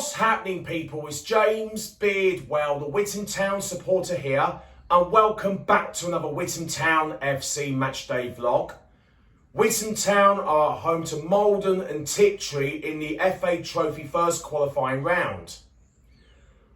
What's happening, people? It's James Beardwell, the Witham Town supporter here, and welcome back to another Witham Town FC matchday vlog. Witham Town are home to Maldon and Tiptree in the FA Trophy first qualifying round.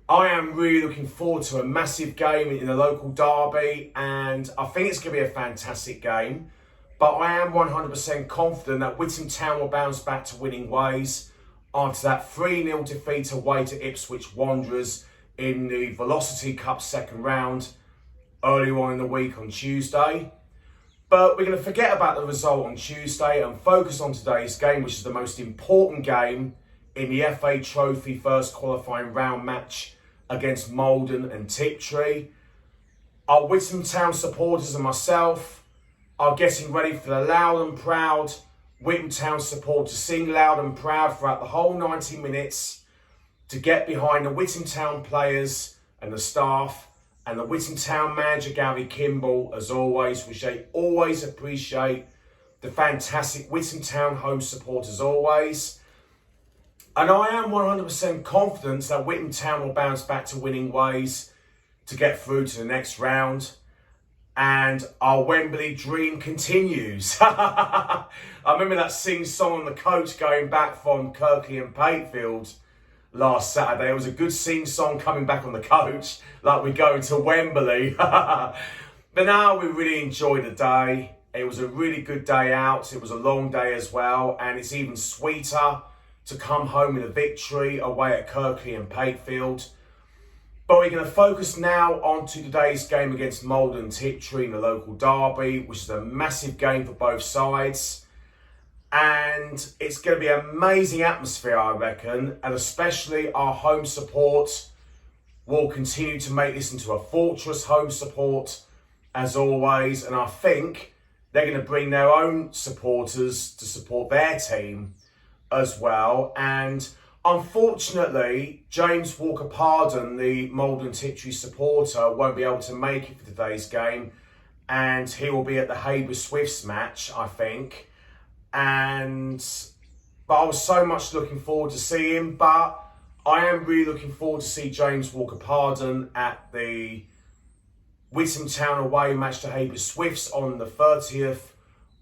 I am really looking forward to a massive game in the local derby, and I think it's going to be a fantastic game. But I am 100% confident that Witham Town will bounce back to winning ways after that 3-0 defeat away to Ipswich Wanderers in the Velocity Cup second round earlier on in the week on Tuesday. But we're going to forget about the result on Tuesday and focus on today's game, which is the most important game in the FA Trophy first qualifying round match against Maldon and Tiptree. Our Witham Town supporters and myself are getting ready for the loud and proud Witham Town support to sing loud and proud throughout the whole 90 minutes to get behind the Witham Town players and the staff and the Witham Town manager Gary Kimball, as always, which they always appreciate the fantastic Witham Town home support as always. And I am 100% confident that Witham Town will bounce back to winning ways to get through to the next round. And our Wembley dream continues. I remember that sing-song on the coach going back from Kirkley and Patefield last Saturday. It was a good sing-song coming back on the coach, like we go to Wembley. But now we really enjoyed the day. It was a really good day out. It was a long day as well. And it's even sweeter to come home with a victory away at Kirkley and Patefield. But we're going to focus now on to today's game against Maldon Tiptree in the local derby, which is a massive game for both sides. And it's going to be an amazing atmosphere, I reckon. And especially our home support will continue to make this into a fortress home support, as always. And I think they're going to bring their own supporters to support their team as well. And unfortunately, James Walker-Pardon, the Maldon Tiptree supporter, won't be able to make it for today's game, and he will be at the Haber Swifts match, I think. But I was so much looking forward to see him, but I am really looking forward to see James Walker-Pardon at the Witham Town away match to Haber Swifts on the 30th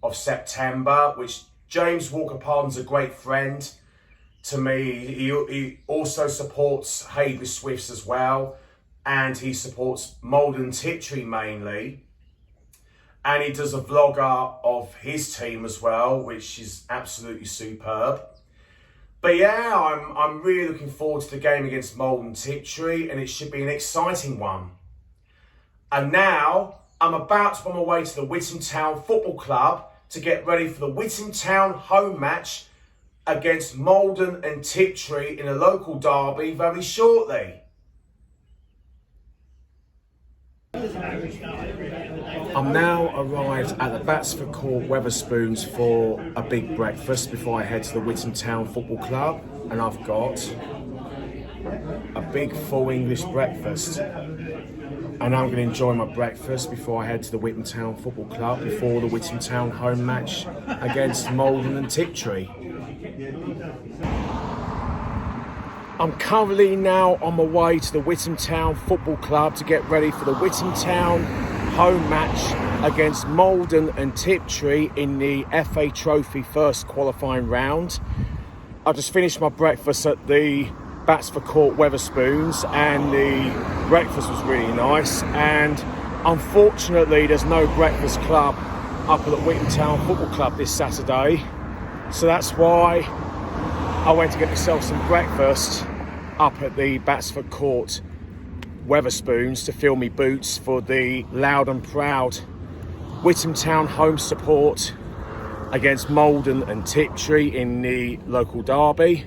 of September, which James Walker-Pardon's a great friend to me. He also supports Haber Swifts as well, and he supports Maldon Tiptree mainly, and he does a vlogger of his team as well, which is absolutely superb. But yeah, I'm really looking forward to the game against Maldon Tiptree, and it should be an exciting one. And now I'm about to on my way to the Witham Town Football Club to get ready for the Witham Town home match against Maldon and Tiptree in a local derby very shortly. I'm now arrived at the Batsford Court Wetherspoons for a big breakfast before I head to the Witham Town Football Club, and I've got a big full English breakfast. And I'm going to enjoy my breakfast before I head to the Witham Town Football Club before the Witham Town home match against Maldon and Tiptree. I'm currently now on my way to the Witham Town Football Club to get ready for the Witham Town home match against Maldon and Tiptree in the FA Trophy first qualifying round. I just finished my breakfast at the Batsford Court Wetherspoons, and the breakfast was really nice. And unfortunately, there's no breakfast club up at the Witham Town Football Club this Saturday. So that's why I went to get myself some breakfast up at the Batsford Court Wetherspoons to fill me boots for the loud and proud Witham Town home support against Maldon and Tiptree in the local derby.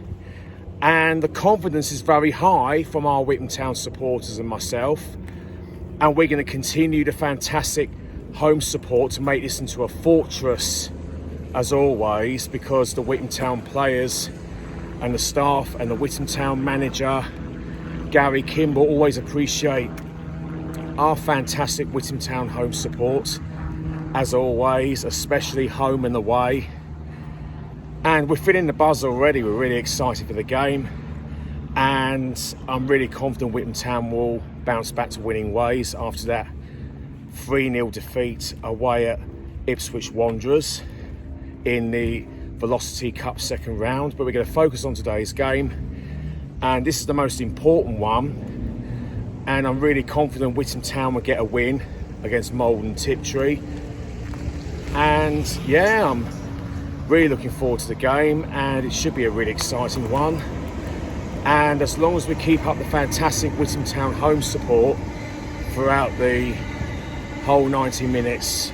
And the confidence is very high from our Witham Town supporters and myself. And we're going to continue the fantastic home support to make this into a fortress, as always, because the Witham Town players and the staff and the Witham Town manager Gary Kimball always appreciate our fantastic Witham Town home support, as always, especially home and away. And we're feeling the buzz already. We're really excited for the game. and I'm really confident Witham Town will bounce back to winning ways after that 3-0 defeat away at Ipswich Wanderers in the Velocity Cup second round. But we're going to focus on today's game, and this is the most important one, and I'm really confident Witham Town will get a win against Maldon Tiptree. And yeah, I'm really looking forward to the game, and it should be a really exciting one. And as long as we keep up the fantastic Witham Town home support throughout the whole 90 minutes,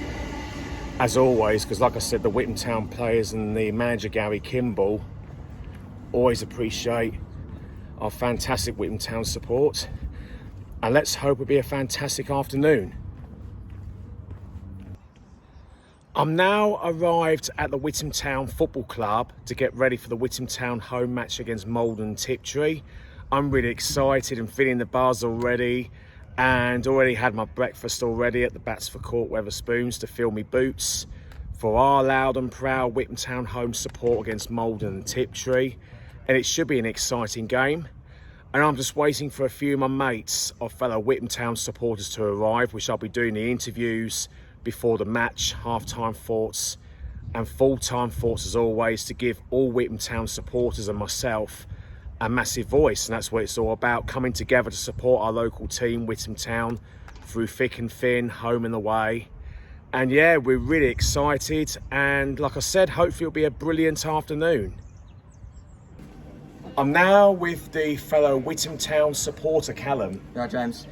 as always, because like I said, the Witham Town players and the manager Gary Kimball always appreciate our fantastic Witham Town support. And let's hope it'll be a fantastic afternoon. I'm now arrived at the Witham Town Football Club to get ready for the Witham Town home match against Maldon Tiptree. I'm really excited and feeling the buzz already, and already had my breakfast already at the Bats for Court Wetherspoons to fill me boots for our loud and proud Witham Town home support against Maldon and Tiptree. And it should be an exciting game. And I'm just waiting for a few of my mates, or fellow Witham Town supporters, to arrive, which I'll be doing the interviews before the match, half-time thoughts and full-time thoughts as always, to give all Witham Town supporters and myself a massive voice. And that's what it's all about, coming together to support our local team, Witham Town, through thick and thin, home and away. And yeah, we're really excited, and like I said, hopefully it'll be a brilliant afternoon. I'm now with the fellow Witham Town supporter, Callum. Yeah, James.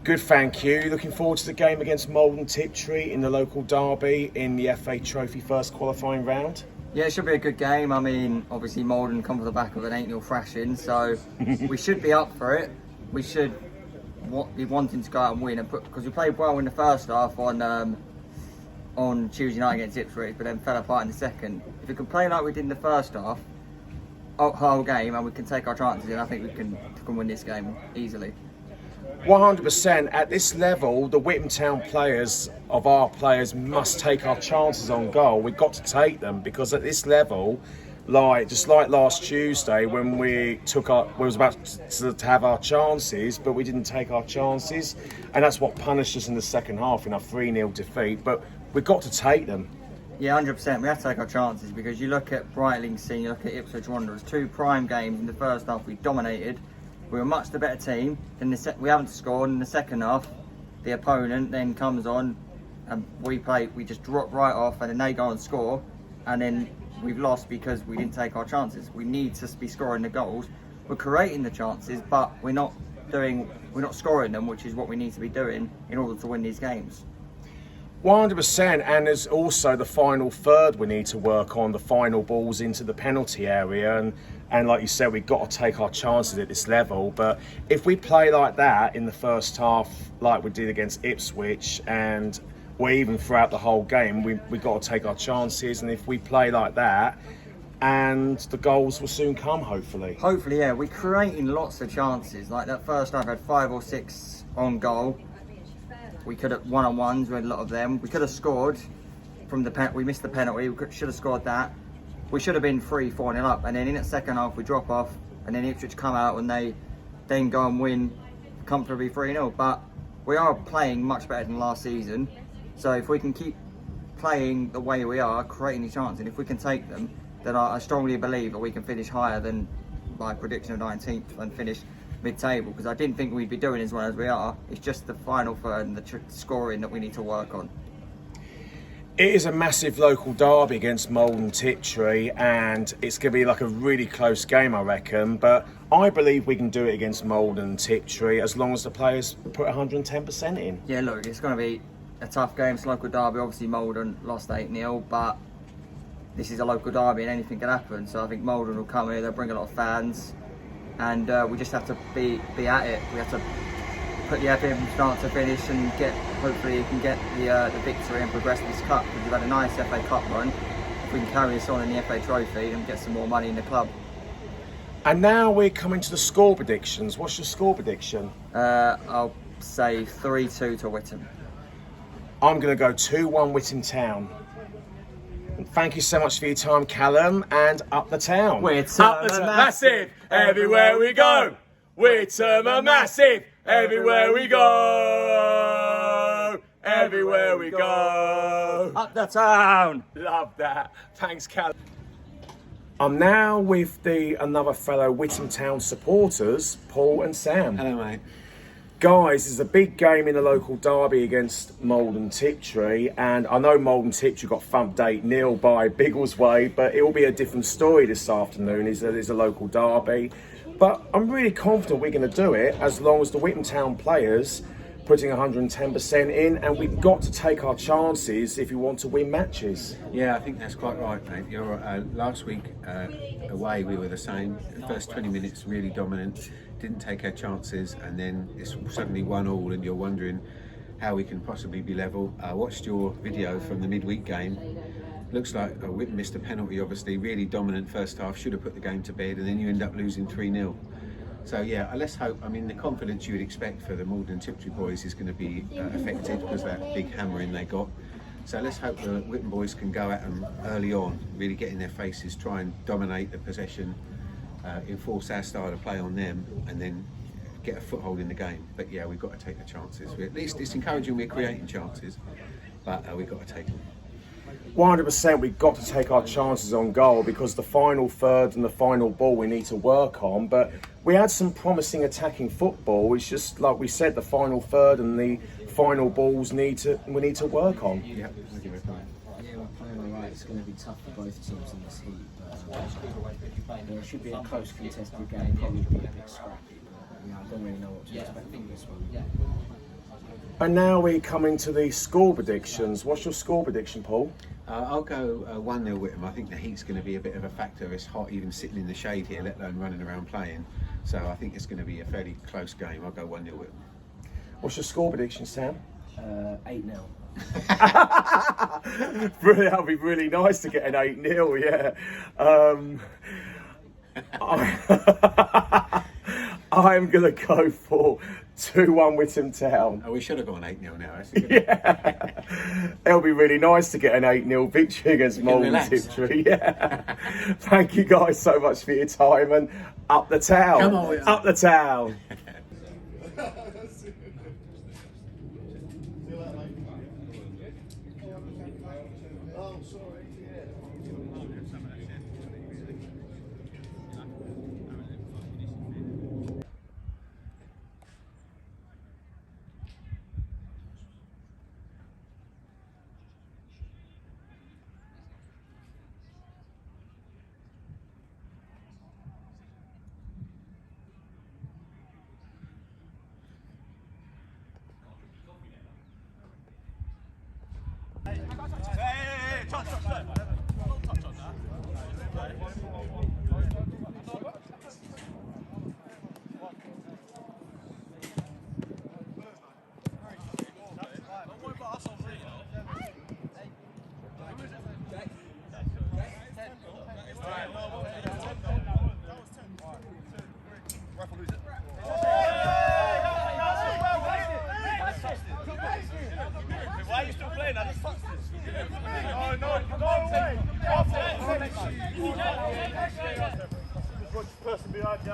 Good, thank you. Looking forward to the game against Maldon Tiptree in the local derby in the FA Trophy first qualifying round. Yeah, it should be a good game. I mean, obviously Maldon come for the back of an 8-0 thrashing, so we should be up for it. We should be wanting to go out and win, because we played well in the first half on Tuesday night against Ipswich, but then fell apart in the second. If we can play like we did in the first half, whole game, and we can take our chances, and I think we can win this game easily. 100%. At this level, the Witham Town players, of our players, must take our chances on goal. We've got to take them, because at this level, just like last Tuesday when we was about to have our chances, but we didn't take our chances, and that's what punished us in the second half in our 3-0 defeat. But we've got to take them. Yeah, 100%. We have to take our chances, because you look at Brightling, you look at Ipswich Wanderers, 2 prime games in the first half. We dominated. We were much the better team. Then we haven't scored in the second half. The opponent then comes on, and we just drop right off, and then they go and score, and then we've lost because we didn't take our chances. We need to be scoring the goals. We're creating the chances, but we're not scoring them, which is what we need to be doing in order to win these games. 100%, and there's also the final third we need to work on, the final balls into the penalty area, and like you said, we've got to take our chances at this level. But if we play like that in the first half, like we did against Ipswich, and or even throughout the whole game, we've got to take our chances. And if we play like that, and the goals will soon come, hopefully. Hopefully, yeah. We're creating lots of chances. Like that first half had 5 or 6 on goal. We could have one-on-ones, we had a lot of them. We could have scored from the penalty. We missed the penalty. Should have scored that. We should have been 3-4-0 up. And then in the second half, we drop off. And then Ipswich come out and they then go and win comfortably 3-0. But we are playing much better than last season. So if we can keep playing the way we are, creating the chances, and if we can take them, then I strongly believe that we can finish higher than my prediction of 19th and finish mid-table, because I didn't think we'd be doing as well as we are. It's just the final third and the scoring that we need to work on. It is a massive local derby against Maldon Tiptree, and it's going to be like a really close game, I reckon. But I believe we can do it against Maldon Tiptree as long as the players put 110% in. Yeah, look, it's going to be a tough game. It's a local derby. Obviously, Maldon lost 8-0, but this is a local derby and anything can happen. So I think Maldon will come here. They'll bring a lot of fans, and we just have to be at it. We have to put the effort in from start to finish and hopefully you can get the victory and progress this cup, because we've had a nice FA Cup run. If we can carry this on in the FA Trophy and get some more money in the club. And now we're coming to the score predictions. What's your score prediction? I'll say 3-2 to Witham. I'm going to go 2-1 Witham Town. Thank you so much for your time, Callum, and up the town. Witham Up the massive, everywhere we go. Witham are massive, everywhere we go. Everywhere we go. Up the town. Love that. Thanks, Callum. I'm now with another fellow Witham Town supporters, Paul and Sam. Hello, mate. Guys, there's a big game in the local derby against Maldon Tiptree, and I know Maldon Tiptree got thumped 8-0 by Biggleswade, but it will be a different story this afternoon. It's a local derby, but I'm really confident we're going to do it as long as the Witham Town players putting 110% in, and we've got to take our chances if we want to win matches. Yeah, I think that's quite right, mate. Last week away we were the same. The first 20 minutes really dominant, didn't take our chances, and then it's suddenly 1-1 and you're wondering how we can possibly be level. I watched your video from the midweek game. Looks like Witham missed a penalty, obviously, really dominant first half, should have put the game to bed, and then you end up losing 3-0. So yeah, let's hope. I mean, the confidence you would expect for the Maldon Tiptree boys is going to be affected because of that big hammering they got. So let's hope the Witham boys can go at them early on, really get in their faces, try and dominate the possession, enforce our style of play on them, and then get a foothold in the game. But yeah, we've got to take the chances. At least it's encouraging we're creating chances, but we've got to take them. 100%, we've got to take our chances on goal, because the final third and the final ball we need to work on. But we had some promising attacking football. It's just like we said, the final third and the final balls we need to work on. Yeah, I'll give it a try. Yeah, we're playing all right. It's going to be tough for both teams in this heat. But it should be a close contested game. Probably be a bit scrappy. But yeah, I don't really know what to expect from this one. And now we're coming to the score predictions. What's your score prediction, Paul? I'll go 1-0 Witham. I think the heat's going to be a bit of a factor. It's hot even sitting in the shade here, let alone running around playing. So I think it's going to be a fairly close game. I'll go 1-0 Witham. What's your score prediction, Sam? 8-0. Brilliant. That'd be really nice to get an 8-0, yeah. I'm going to go for 2-1 Witham Town. Oh, we should have gone 8-0 now. That's a good Yeah. It'll be really nice to get an 8-0 victory against Maldon Tiptree. Yeah. Thank you guys so much for your time, and up the town. Come on, up the town. Why are you still playing? I just touched this. No, go away. There's one person behind you.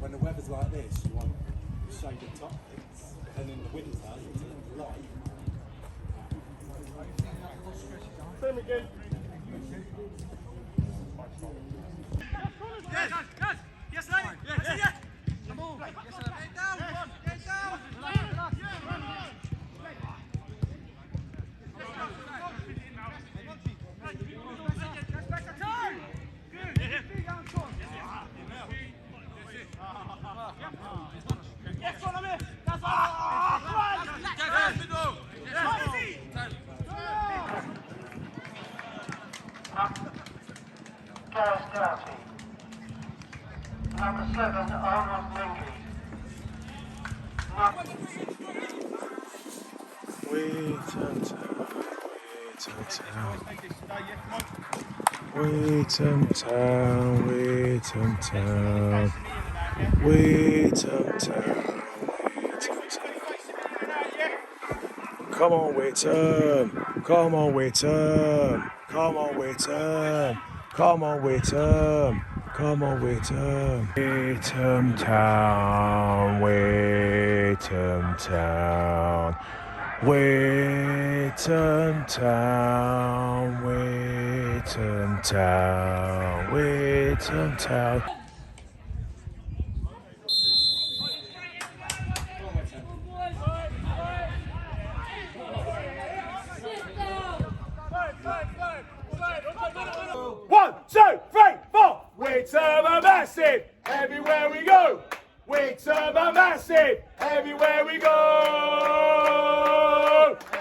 When the weather's like this, you want shaded top bits, and in the winter, it's light. Same again. Yes, lady. Yes. Come on. Get down. Get down. Yes, follow me. That's all. Gareth Doughty. Number 7, Arnold Lingley. Witham Town. Witham Town. Come on, Witham. Come on, Witham. Come on, Witham. Come on, Witham. Come on, Witham. Witham Town. Witham Town. Witham Town. Witham Town. Witham Town. One, two, three, four. Witham are massive everywhere we go. Witham are massive everywhere we go.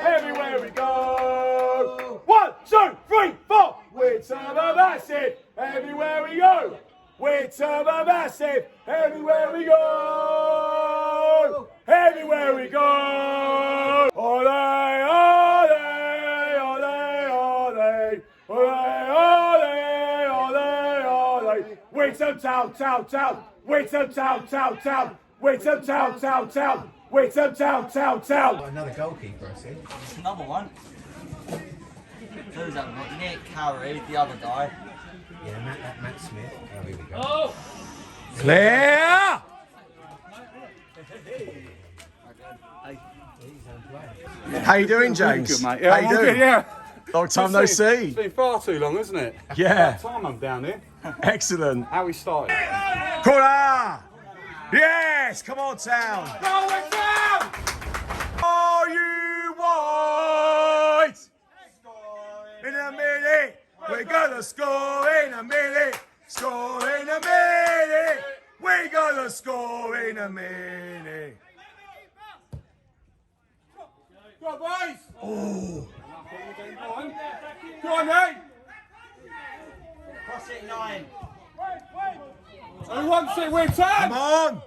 Everywhere we go. 1, 2, 3, 4. Witham are massive everywhere we go. Witham are massive everywhere we go. Everywhere we go. Ole, ole, ole, ole. Witham Town, Town, Town. Witham Town, Town, Town. Witham Town, Town, Town. Witham Town, Town, Town. Another goalkeeper, I see. It's another one. Who's that one? Nick Harry, the other guy. Yeah, Matt Smith. Oh, here we go. Oh! Clear! How you doing, James? Good, mate. Yeah, How you I'm doing? good, yeah. Long time no see. It's been far too long, isn't it? Yeah. About time I'm down here. Excellent. How we started? Corner! Yes! Come on, Town! Go Witham! Are you white? In a minute, we're gonna score in a minute. Score in a minute. We're gonna score in a minute. Go on, boys! Oh, Go on, mate! Cross it 9. Who wants it, Witham? come on!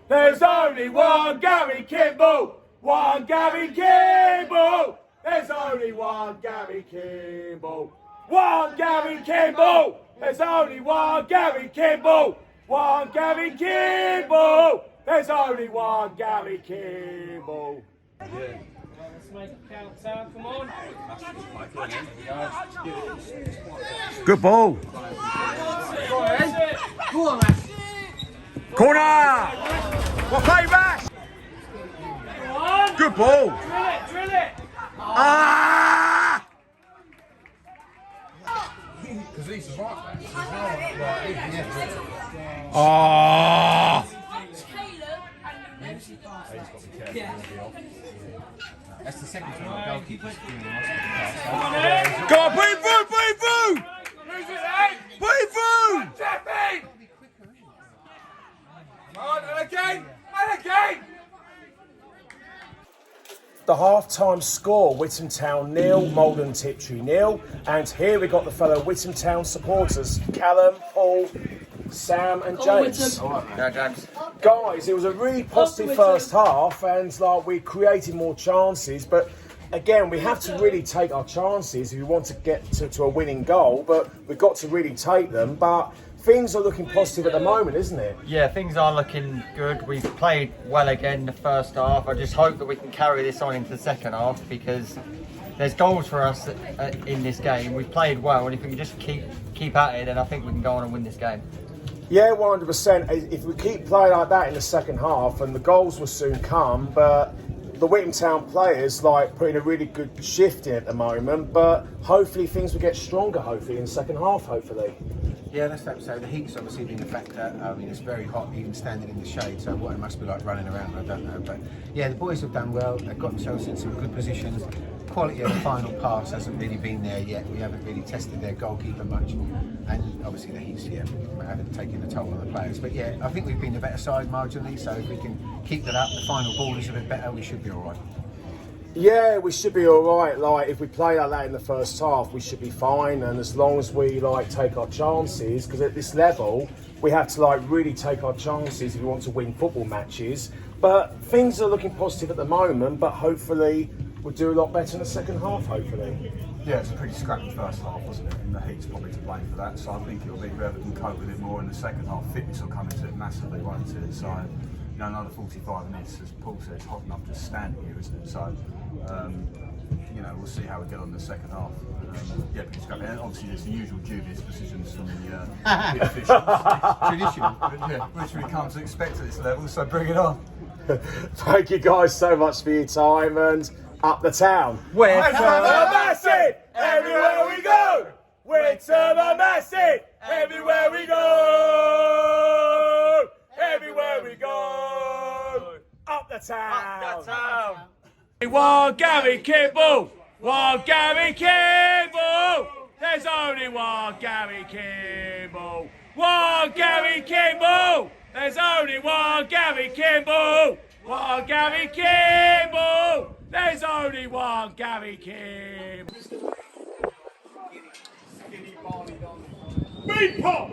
There's only one Gary Kimball. One Gary Kimball. There's only one Gary Kimball. One Gary Kimball. There's only one Gary Kimball. One Gary Kimball. There's only one Gary Kimball. Let's make it count, Sam. Come on. Good ball. Go on, lads. Corner. Well played, Rash. Go on. Good ball. Drill it, drill it. Ah! Ah! That's the second time the goalkeeper's doing Go on, put it through, put it through! Who's it, eh? Put it through! Jeffy! Come on, and again! And again! The half-time score, Witham Town 0, Maldon Tiptree 0. And here we got the fellow Witham Town supporters, Callum, Paul, Sam and James. Yeah, James. Guys, it was a really positive first half and like we created more chances, but again, we have to really take our chances if we want to get to a winning goal, but we've got to really take them. But things are looking positive at the moment, isn't it? Yeah, things are looking good. We've played well again the first half. I just hope that we can carry this on into the second half because there's goals for us in this game. We've played well, and if we can just keep at it, then I think we can go on and win this game. Yeah, 100%. If we keep playing like that in the second half, and the goals will soon come, but the Witham Town players like putting a really good shift in at the moment, but hopefully things will get stronger, hopefully, in the second half, hopefully. Yeah, that's that. So the heat's obviously been a factor. I mean, it's very hot even standing in the shade, so what it must be like running around, I don't know. But yeah, the boys have done well. They've got themselves in some good positions. Quality of the final pass hasn't really been there yet. We haven't really tested their goalkeeper much. And obviously the heat's haven't taken a toll on the players. But yeah, I think we've been the better side marginally, so if we can keep that up, the final ball is a bit better, we should be all right. Yeah, we should be all right. Like if we play like that in the first half, we should be fine. And as long as we like take our chances, because at this level, we have to like really take our chances if we want to win football matches. But things are looking positive at the moment. But hopefully, we'll do a lot better in the second half. Hopefully. Yeah, it's a pretty scrappy first half, wasn't it? And the heat's probably to blame for that. So I think it'll be whoever can cope with it more in the second half. Fitness will come into it massively, won't it? So, you know, another 45 minutes, as Paul said, it's hot enough just standing here, isn't it? So, you know, we'll see how we get on in the second half. Yeah, pretty scrappy. And obviously, there's the usual dubious decisions from the officials. Traditional, yeah, which we come to expect at this level. So bring it on. Thank you guys so much for your time and up the town. Witham Massive, everywhere we go. Witham Massive, everywhere we go. Everywhere we go. Up the town. One Gary Kimball! One Gary Kimball! There's only one Gary Kimball! One Gary Kimball! There's only one Gary Kimball! One Gary Kimball! There's only one Gary Kimball! Beat pop!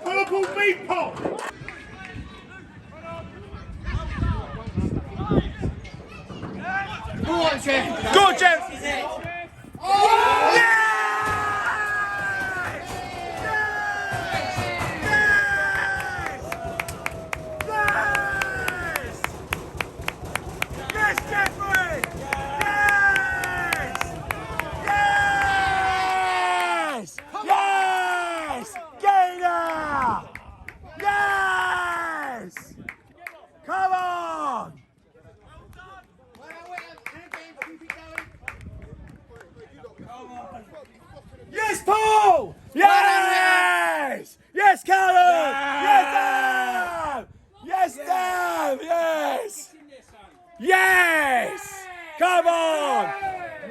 Purple meat pop! Go on, Jeff! Go on, Jeff! Oh! Yes! Yes! Yes! Yes, Jeffrey! Yes! Yes! Yes! Gainer! Yes! Come on! Yes, Paul! Yes! Yes, Callum! Yes, Dan! Yes, Dan! Yes! Yes! Come on!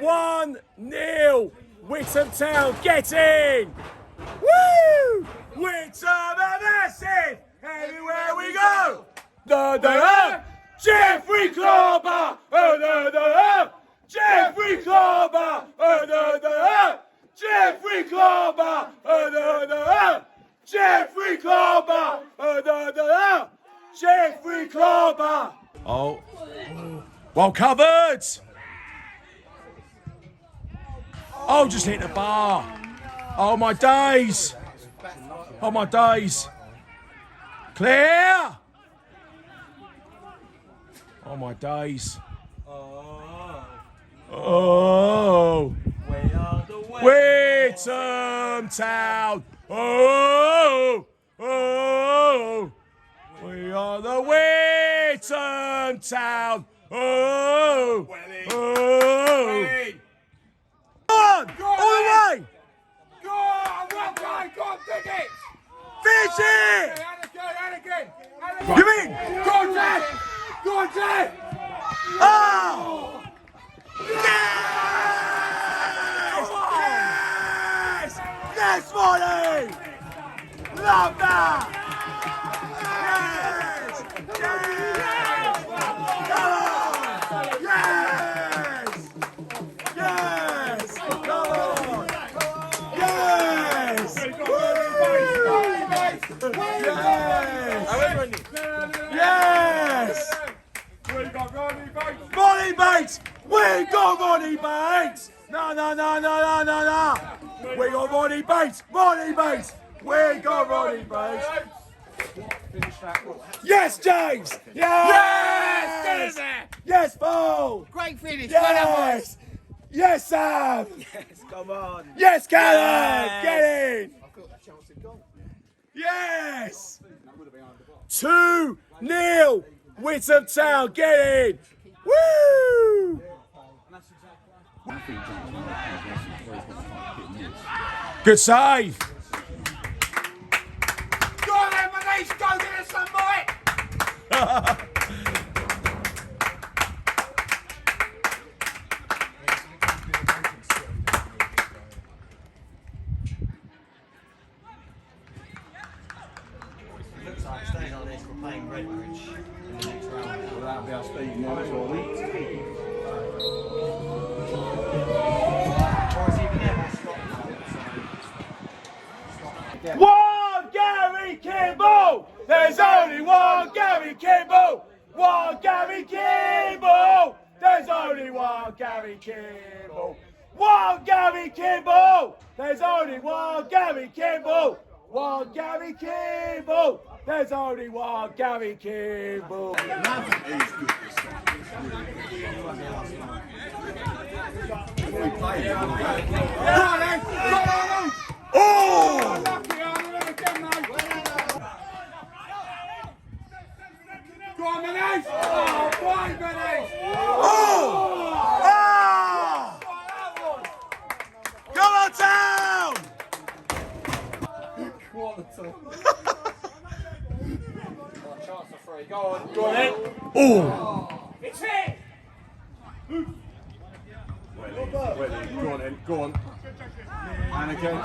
1-0! Witham Town, get in! Woo! Witham Massive! Everywhere we go! Jeffrey Clobber! Jeffrey Clobber! Jeffrey Clobber! Jeffrey Clobber! Jeffrey Clobber! Oh. Well covered! Oh, just hit the bar. Oh, my days. Oh, my days. Clear! Oh, my days. Oh. Witham Town. Oh. Oh. We are the Witham Town. Oh. Oh. Go on. All the way. Go on. Well done. Go on, dig it. Finish it. And again. You mean? Go on, Dad. Go on, Dad. Oh. Yes! Yes! Yes, Molly! Love that! Yes! Yes! Come on! Yes! Yes! Come on! Yes! Yes! We got Ronnie Bates! Ronnie Bates! We got Ronnie Bates! No! We got Ronnie Bates! Ronnie Bates! We got Ronnie Bates! Yes, James! Yes! Yes! Get in there! Yes, Paul! Great finish. Yes! Yes, Sam! Yes, come on. Yes, Callum! Yes. Get in! Yes! 2-0! Witham Town, get in! Woo! Good save! Go on then, Manish, go get us some bite! Looks like staying on this, we're playing Redbridge in the next round. Well, that'll be our speed next week. One Gary Kimball! There's only one Gary Kimball. One Gary Kimball. There's only one Gary Kimball. One Gary Kimball. There's only one Gary Kimball. One Gary Kimball. There's only one Gary Kimball. Oh! Go on, Menez! Oh, boy, Menez! Oh! Ah! Come on, Town! Chance for free. Go on. Go on then. Oh! It's it! Go on then, go on. And again,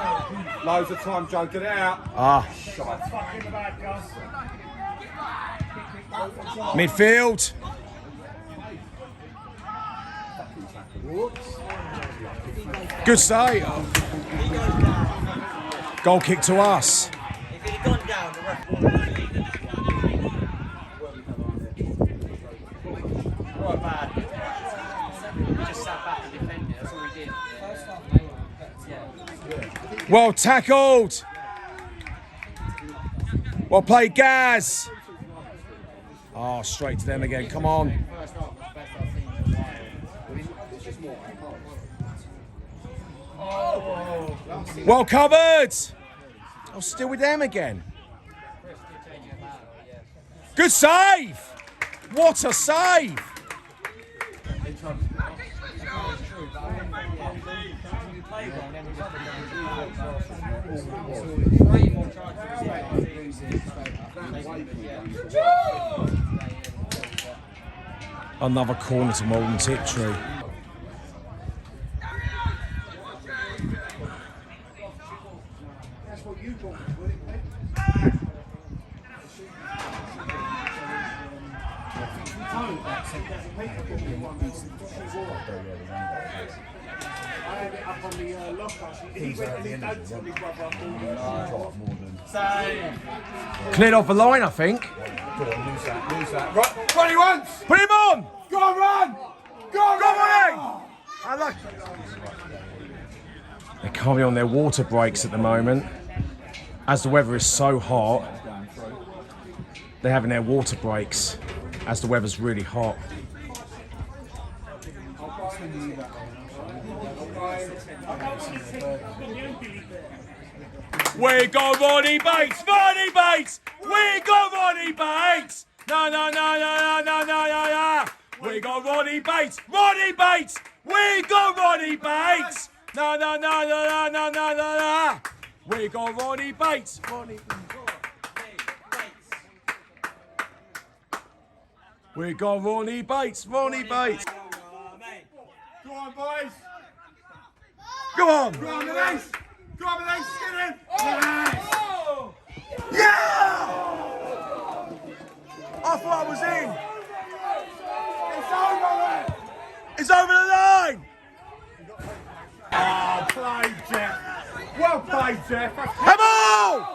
loads of time, Joe, get it out. Ah. Midfield. Good save. Goal kick to us. If he'd gone down, the ref quite bad. He just sat back and defended. That's all he did. Well tackled. Well played, Gaz. Oh, straight to them again. Come on. Well covered. Oh, still with them again. Good save. What a save. Another corner to Maldon Tiptree. Cleared off the line, I think. Right, run he once! Put him on! Go on, run! Go on, Go on, They can't be on their water breaks at the moment. As the weather is so hot, they're having their water breaks as the weather's really hot. We got Ronnie Bates! Ronnie Bates! We got Ronnie Bates! No, no, no, no, no, no, no, no, no! We got Ronnie Bates! Ronnie Bates! We got Ronnie Bates! No, no, no, no, no, no, no, no, no! We got Ronnie Bates! Ronnie We got Ronnie Bates! Ronnie Bates! Go on, boys! Go on! Go on, Menez! Go on, Menez, get in! Yeah! I thought I was in. It's over the line. Oh, played, Jeff. Well played, Jeff. Come on!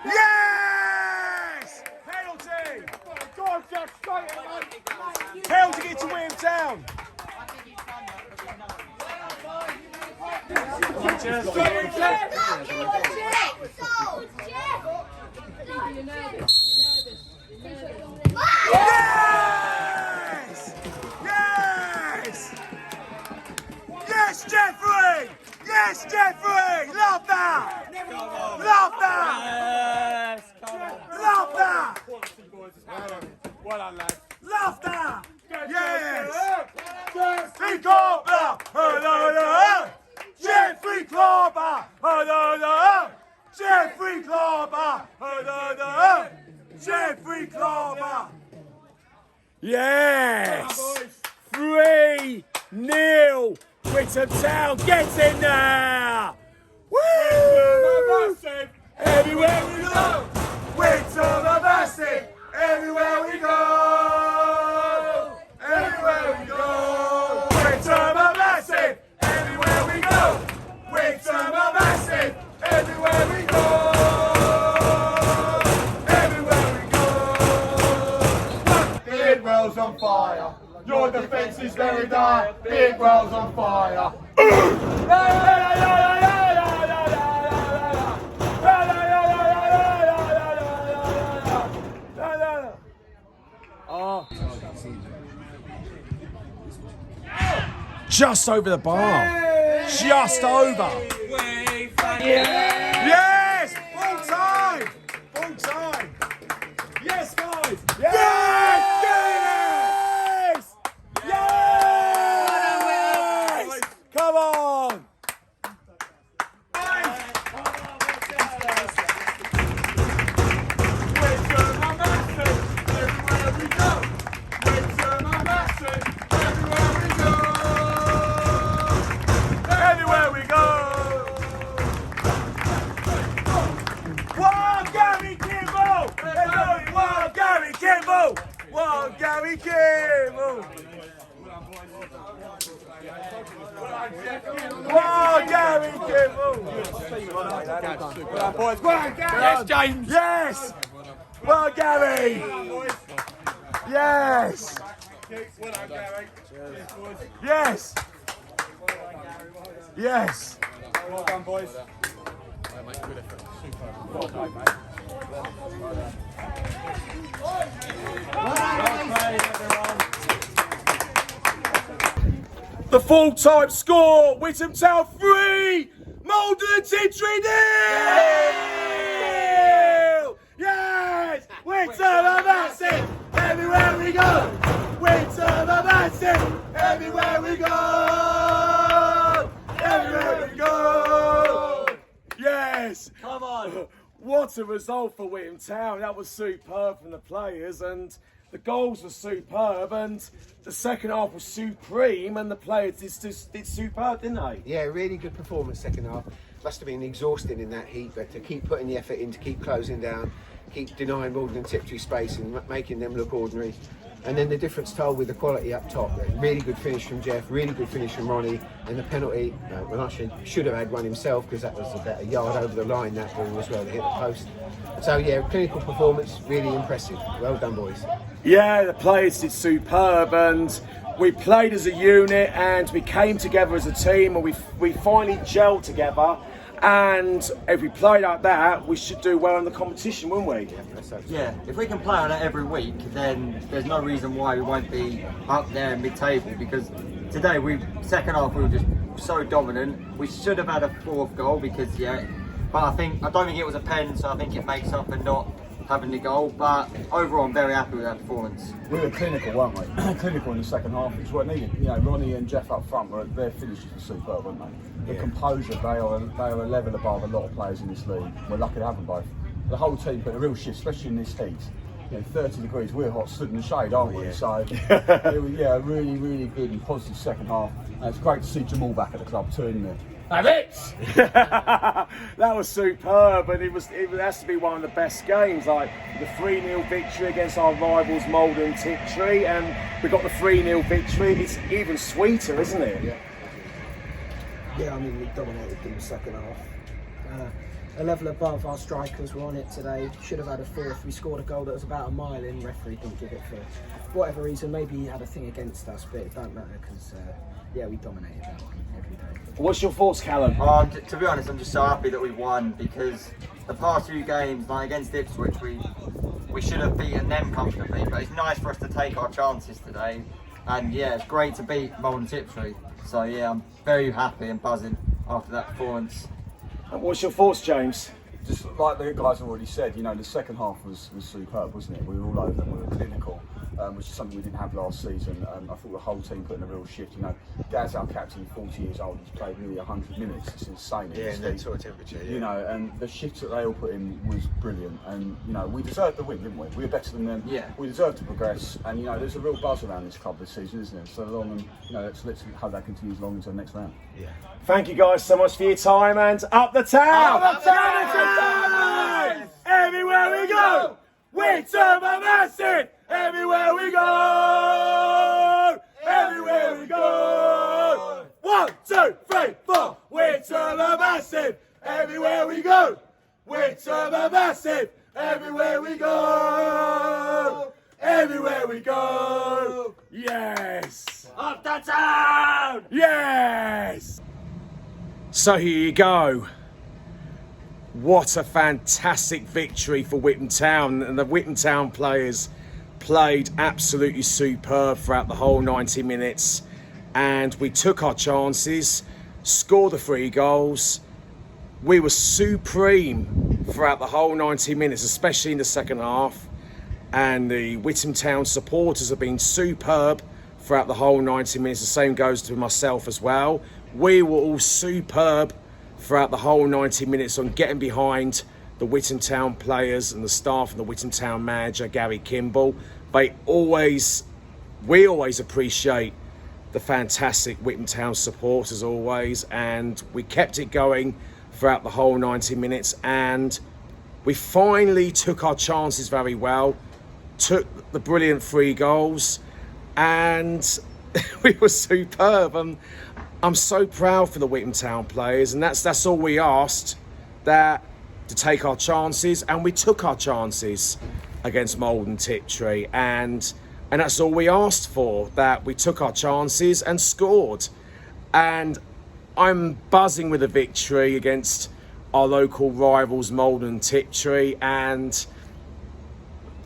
Yes! Penalty! Go on, Jeff, straight in, mate. Penalty get to Witham Town. Yes! Yes! Yes, Jeffrey! Yes, Jeffrey! Love that! Love that! Love that! Well done, lads. Love that! Yes! Jeffrey Cobber! Jeffrey Cobber! Jeffrey Cobber! Jeffrey Cobber! Yes! 3-0! Witham Town gets in there! Woo! Everywhere we go! Witham are massive! Everywhere we go! Everywhere we go! Witham are massive! Everywhere we go! Witham are massive! Everywhere we go! Everywhere we go! fire. Your defence is very dire. Big Wales on fire. Just over the bar. Just over. Yes! Full time! Full time! Yes, guys! Yes! Yes! Yes! Come on! Everywhere we go! One Gary Kimball! There's only one Gary Kimball! One Gary Kimball! One Gary Kimball! Boys, one Gary! Yes, James! Yes! One Gary! Yes! Yes! Yes! Well done, boys. The full-time score, Witham Town 3, Maldon Tiptree 0! Yes! Witham are massive, everywhere we go! Witham are massive, everywhere we go! Everywhere we go! Yes! Come on. What a result for Witham Town. That was superb from the players, and the goals were superb, and the second half was supreme, and the players did superb, didn't they? Yeah, really good performance second half. Must have been exhausting in that heat, but to keep putting the effort in, to keep closing down, keep denying Maldon Tiptree space and making them look ordinary. And then the difference told with the quality up top. Really good finish from Jeff, really good finish from Ronnie, and the penalty, well, actually should have had one himself because that was about a yard over the line, that ball as well, to hit the post. So yeah, clinical performance, really impressive. Well done, boys. Yeah, the players did superb, and we played as a unit, and we came together as a team, and we finally gelled together. And if we play like that, we should do well in the competition, wouldn't we? Yeah, if we can play on it every week, then there's no reason why we won't be up there in mid-table, because today, second half, we were just so dominant. We should have had a fourth goal because, but I don't think it was a pen, so I think it makes up for not having the goal. But overall, I'm very happy with that performance. We were clinical, weren't we? Clinical in the second half, which was needed. You know, Ronnie and Jeff up front, their finishes were superb, weren't they? The composure, they are a level above a lot of players in this league. We're lucky to have them both. The whole team put a real shift, especially in this heat. You know, 30 degrees, we're hot, stood in the shade, aren't we? So, it was, really, really good and positive second half. And it's great to see Jamal back at the club too, isn't it? Have it! That was superb, and it has to be one of the best games. Like the 3-0 victory against our rivals Maldon Tiptree, and we got the 3-0 victory. It's even sweeter, isn't it? Yeah, I mean, we dominated in the second half. A level above, our strikers were on it today. Should have had a fourth. We scored a goal that was about a mile in. Referee didn't give it for whatever reason. Maybe he had a thing against us, but it don't matter because, we dominated that one every day. What's your thoughts, Callum? To be honest, I'm just so happy that we won, because the past few games, like against Ipswich, we should have beaten them comfortably, but it's nice for us to take our chances today. And it's great to beat Maldon Tiptree. So I'm very happy and buzzing after that performance. And what's your thoughts, James? Just like the guys have already said, you know, the second half was superb, wasn't it? We were all over them, we were clinical, which is something we didn't have last season. I thought the whole team put in a real shift. You know, Gaz, our captain, 40 years old, he's played nearly 100 minutes. It's insane. Yeah, in that sort of temperature. Yeah. You know, and the shifts that they all put in was brilliant. And you know, we deserved the win, didn't we? We were better than them. Yeah. We deserved to progress. And you know, there's a real buzz around this club this season, isn't there? So long, and you know, let's hope that continues long into the next round. Yeah. Thank you guys so much for your time, and up the town! Up the town! Everywhere we go! Witham are massive! Everywhere we go! Everywhere we go! 1, 2, 3, 4! Witham are massive! Everywhere we go! Witham are massive! Everywhere we go! Everywhere we go! Yes! Up the town! Yes! So here you go. What a fantastic victory for Witham Town. And the Witham Town players played absolutely superb throughout the whole 90 minutes. And we took our chances, scored the 3 goals. We were supreme throughout the whole 90 minutes, especially in the second half. And the Witham Town supporters have been superb throughout the whole 90 minutes. The same goes to myself as well. We were all superb throughout the whole 90 minutes on getting behind the Witham Town players and the staff and the Witham Town manager, Gary Kimball. We always appreciate the fantastic Witham Town support as always, and we kept it going throughout the whole 90 minutes, and we finally took our chances very well, took the brilliant 3 goals, and we were superb. I'm so proud for the Witham Town players, and that's all we asked, that to take our chances, and we took our chances against Maldon Tiptree, and that's all we asked for, that we took our chances and scored. And I'm buzzing with a victory against our local rivals Maldon Tiptree, and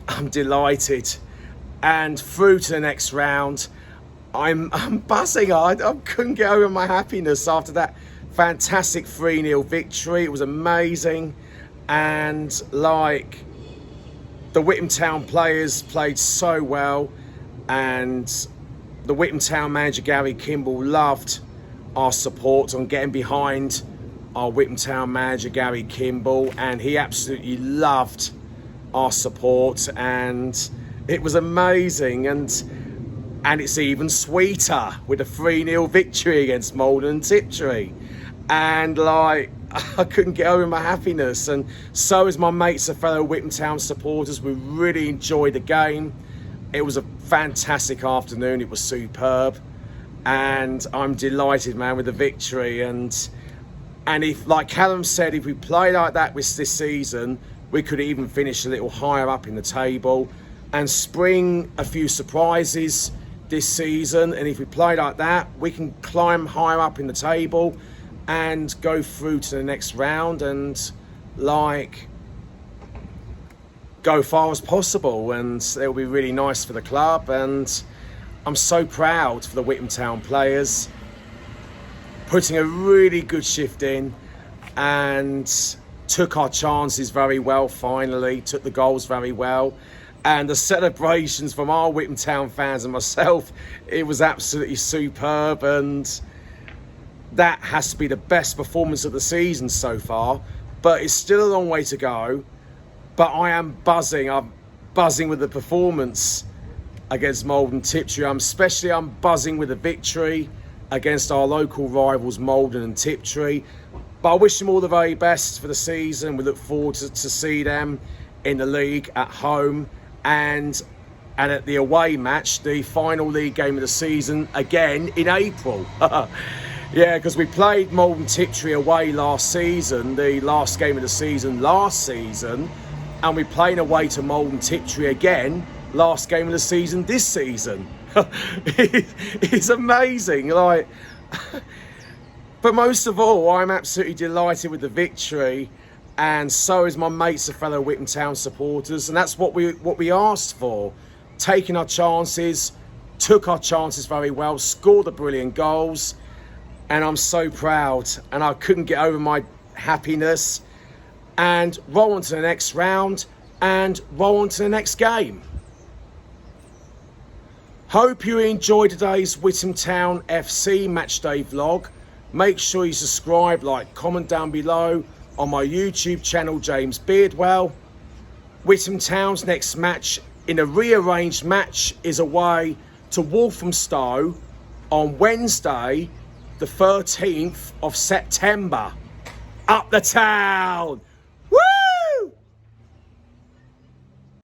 I'm delighted. And through to the next round, I'm buzzing. I couldn't get over my happiness after that fantastic 3-0 victory. It was amazing. And like, the Witham Town players played so well, and the Witham Town manager Gary Kimball loved our support on getting behind our Witham Town manager Gary Kimball, and he absolutely loved our support, and it was amazing. And it's even sweeter with a 3-0 victory against Maldon Tiptree. And like, I couldn't get over my happiness, and so as my mates and fellow Witham Town supporters. We really enjoyed the game. It was a fantastic afternoon. It was superb, and I'm delighted, man, with the victory. And if, like Callum said, if we play like that with this season, we could even finish a little higher up in the table and spring a few surprises this season. And if we play like that, we can climb higher up in the table and go through to the next round and like go far as possible, and it'll be really nice for the club. And I'm so proud for the Witham Town players putting a really good shift in, and took our chances very well finally, took the goals very well. And the celebrations from our Witham Town fans and myself, it was absolutely superb. And that has to be the best performance of the season so far. But it's still a long way to go. But I am buzzing. I'm buzzing with the performance against Maldon Tiptree. I'm buzzing with the victory against our local rivals Maldon and Tiptree. But I wish them all the very best for the season. We look forward to see them in the league at home, and at the away match, the final league game of the season, again in April. Yeah, because we played Maldon Tiptree away last season, the last game of the season last season, and we're playing away to Maldon Tiptree again, last game of the season this season. It's amazing, like. But most of all, I'm absolutely delighted with the victory, and so is my mates and fellow Witham Town supporters, and that's what we asked for. Taking our chances, took our chances very well, scored the brilliant goals, and I'm so proud, and I couldn't get over my happiness. And roll on to the next round, and roll on to the next game. Hope you enjoyed today's Witham Town FC matchday vlog. Make sure you subscribe, like, comment down below on my YouTube channel, James Beardwell. Witham Town's next match in a rearranged match is away to Walthamstow on Wednesday, the 13th of September. Up the town!